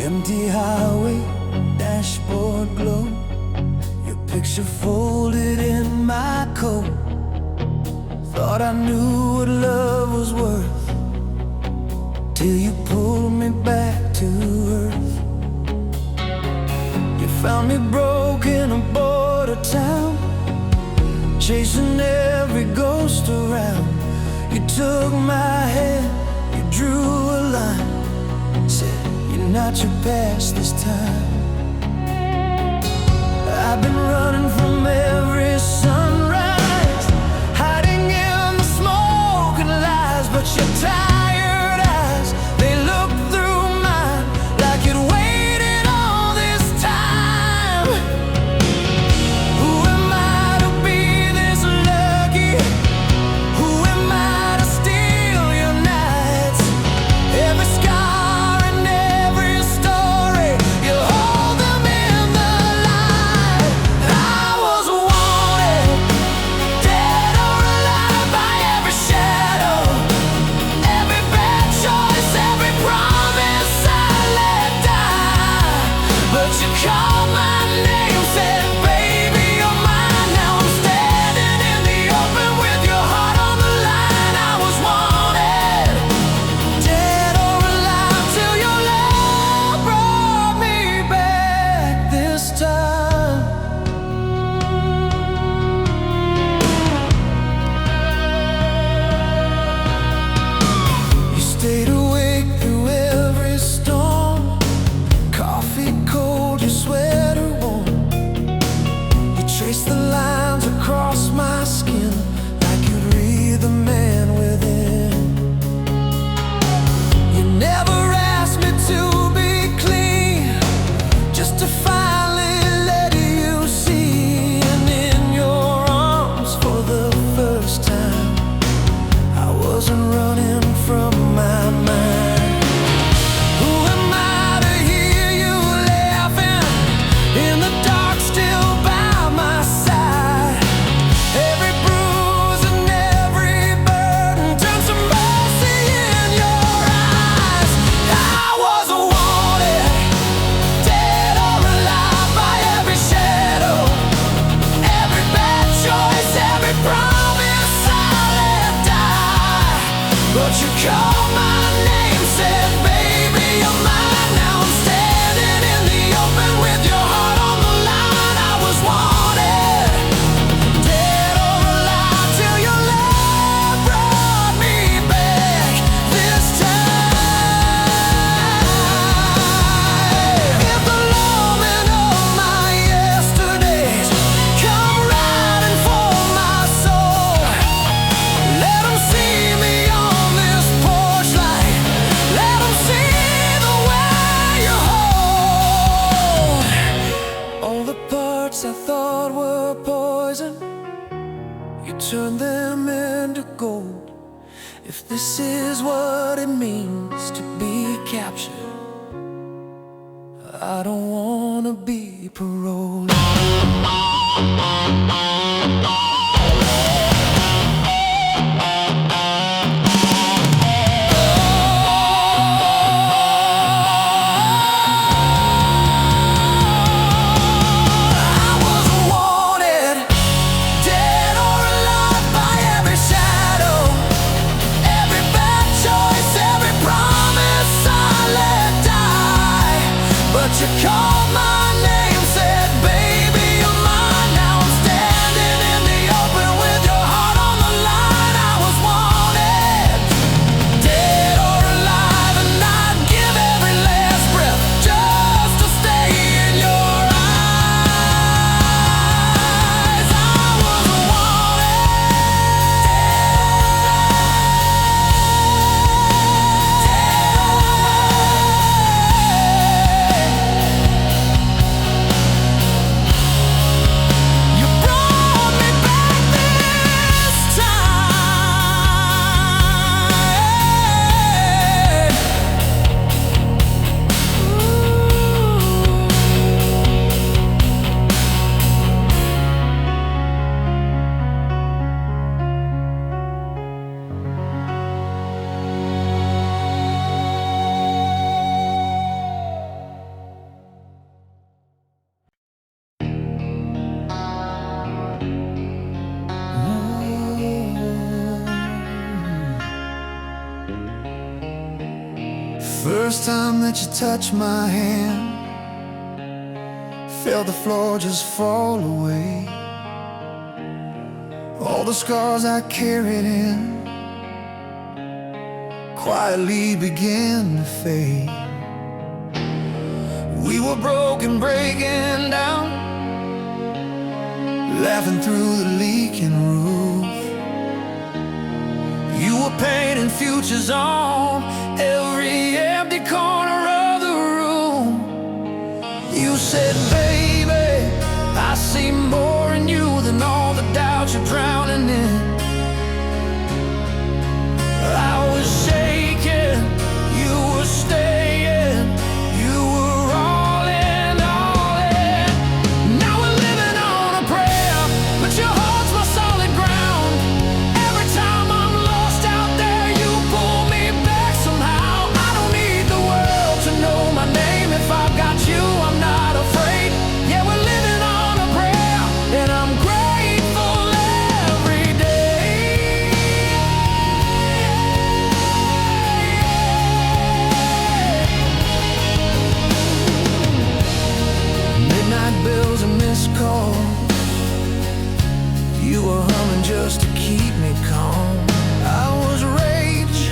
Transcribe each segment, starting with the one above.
Empty highway, dashboard glow, your picture folded in my coat. Thought I knew what love was worth, till you pulled me back to earth. You found me broke in a border town, chasing every ghost around. You took my hand, you drew a line, said you're not your past this time. I've been running from every sunrise, hiding in the smoke and lies, but your tired eyes, they look through mine like you'd waited all this time. Who am I to be this lucky? Who am I to steal your nights? Every scar and every story, you hold them in the light. I was wanted, dead or alive, by every shadow, every bad choice, every promise I let die. But you called my name, said, baby, you're mine. Now I'm standing in the open with your heart on the line. I was wanted, dead or alive, till your love brought me back this time. You stayed awake through every storm, coffee cold, your sweater warm. You traced the lines across my skin like you'd read the man within. You never asked me to be clean, just to finally let you see. And in your arms for the first time, I wasn't running from my mind. Who am I to hear you laughing in the dark, still by my side? Every bruise and every burden turns to mercy in your eyes. I was wanted, dead or alive, by every shadow, every bad choice, every promise I let die. But you called my name, said, baby, you're mine. Now I'm standing in the open with your heart on the line. I was wanted, dead or alive, till your love brought me back this time. If the longing of my yesterdays come riding for my soul, let 'em see me on this porch light. Let 'em see the way you hold all the parts I thought were poison. You turned them into gold. If this is what it means to be captured, I don't wanna be paroled. I was wanted, dead or alive, by every shadow, every bad choice, every promise I let die. But you called my name, said, baby, you're mine. Now I'm standing in the First time that you touched my hand, felt the floor just fall away. All the scars I carried in quietly began to fade. We were broken, breaking down, laughing through the leaking roof. You were painting futures on every empty corner of the room. You said, baby, I see more in you than all the doubts you're drowning in. I was shaking, you were staying, you were all in, all in. Now we're living on a prayer, but your heart's my solid ground. Every time I'm lost out there, you pull me back somehow. I don't need the world to know my name. If I've got you, I'm not afraid. Yeah, we're living on a prayer, and I'm grateful every day. Midnight bills and missed calls, you were humming just to keep me calm. I was rage,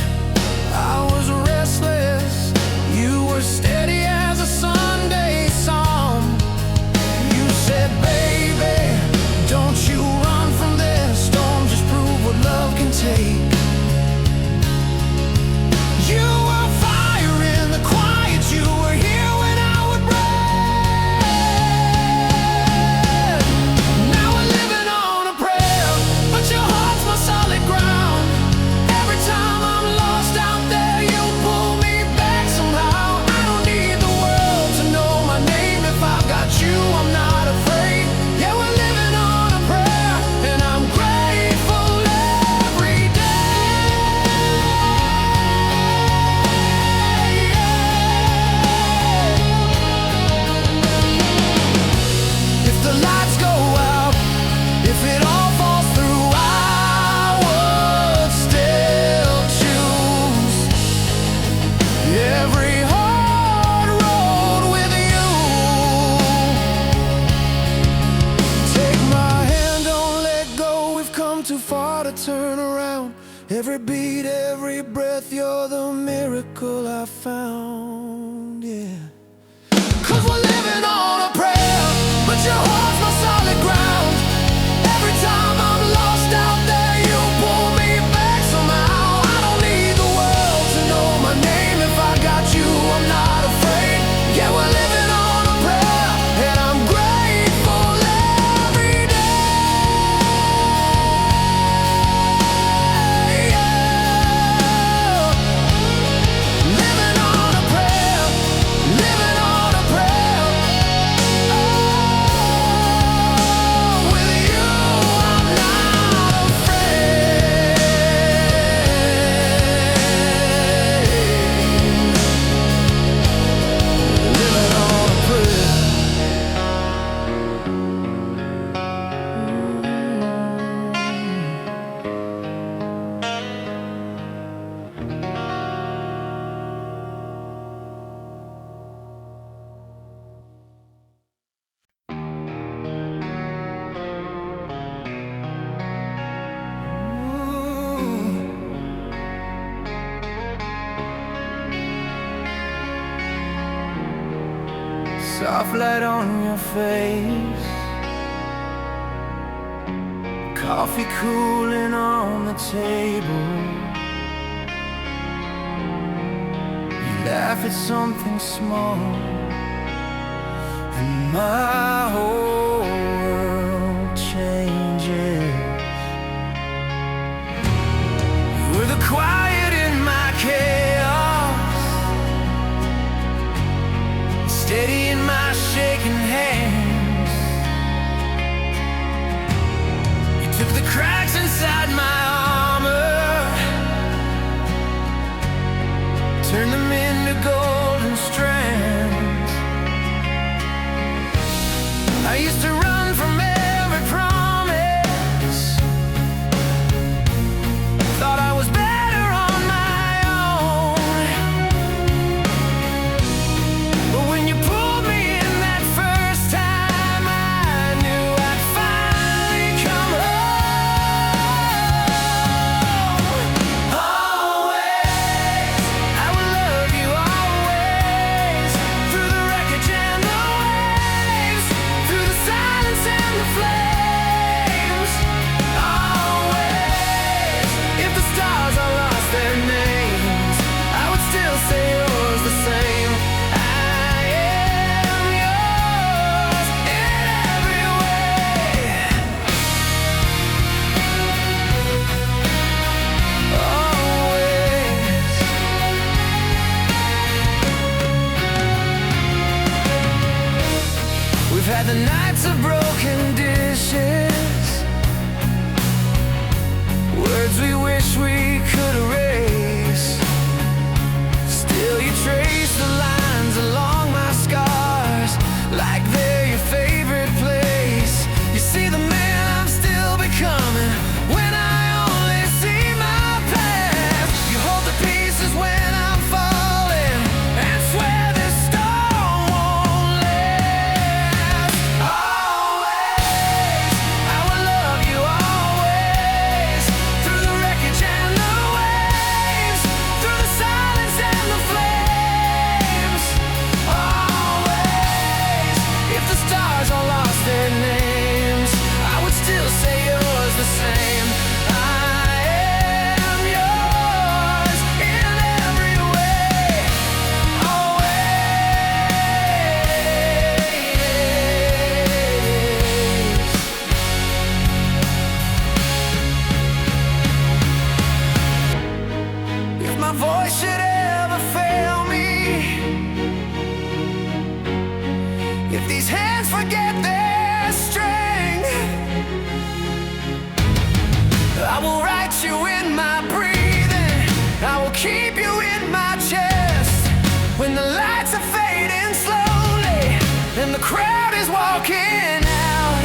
I was restless, you were steady as a Sunday song. You said, baby, don't you run from this storm, just prove what love can take. You were fire in the quiet, you were here when I would break. Now we're living on a prayer, but your heart's my solid ground. Every time I'm lost out there, you pull me back somehow. I don't need the world to know my name. If I've got you, I'm not afraid. Yeah, we're living on a prayer, and I'm grateful every day. If the lights go out, if it all falls through, I would still choose every hard road with you. Take my hand, don't let go. We've come too far to turn around. Every beat, every breath, you're the miracle I found. Yeah. 'Cause we're living on a prayer, but your heart's my solid ground. Every time I'm lost out there, you pull me back somehow. I don't need the world to know my name. If I got you, I'm not afraid. Yeah, we're living on a prayer, and I'm grateful every day. Yeah. Living on a prayer, living on a prayer. Oh, with you, I'm not afraid. Living on a prayer. Soft light on your face, coffee cooling on the table. You laugh at something small, and my whole world changes. You were the quiet in my chaos, steady in my shaking hands. You took the cracks inside my armor, turned them into golden strands. I used to run from every promise, thought I was better on my own. voice should ever fail me, if these hands forget their strength, I will write you in my breathing, I will keep you in my chest. When the lights are fading slowly and the crowd is walking out,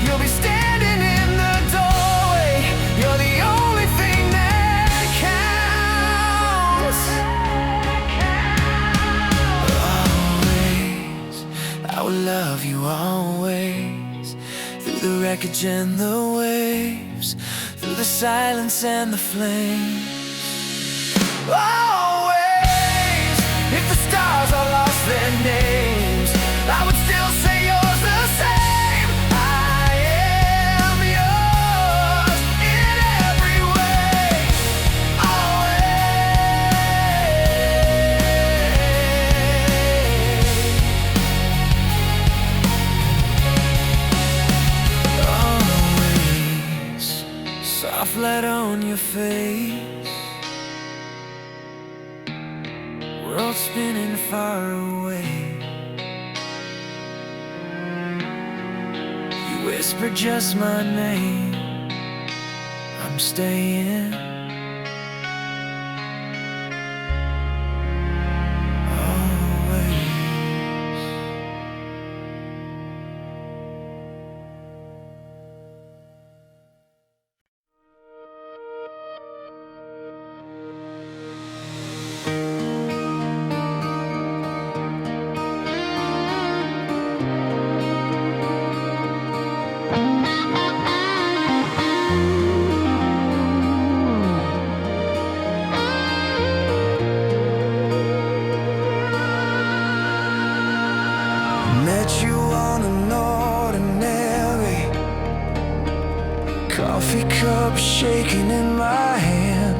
you'll be standing in the doorway. You're the only thing that counts. Always, I will love you always, through the wreckage and the waves, through the silence and the flame. Always, if the stars all lost their names, I would still say yours the same. I am yours in every way, always. Always, soft light on your face, world spinning far away. You whisper just my name, I'm staying. Always. Met you on an ordinary coffee cup shaking in my hand.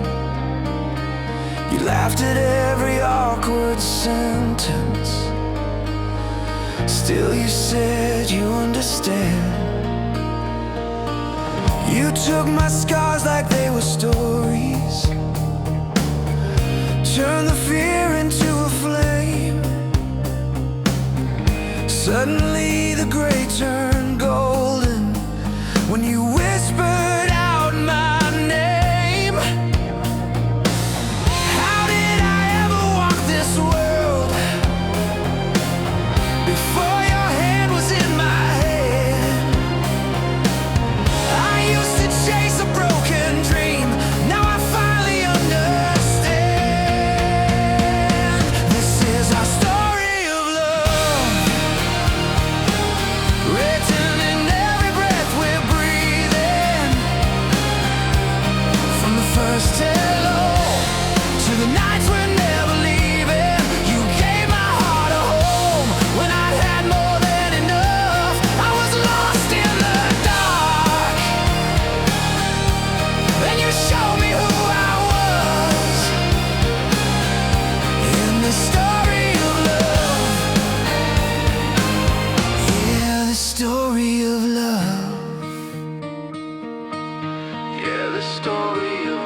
You laughed at every awkward sentence, still you said you understand. You took my scars like they were stories, turned the fear into a flame. Suddenly the gray turned golden when you whispered out my name. How did I ever walk this world before your hand was in my hand? I used to chase a broken dream, now I finally understand. This is our story of love, written in every breath we're breathing. From the first hello to the nights we're never leaving, you gave my heart a home when I had more than enough. I was lost in the dark, and you showed me who I was. In the story of love, yeah, the story of love, yeah, the story of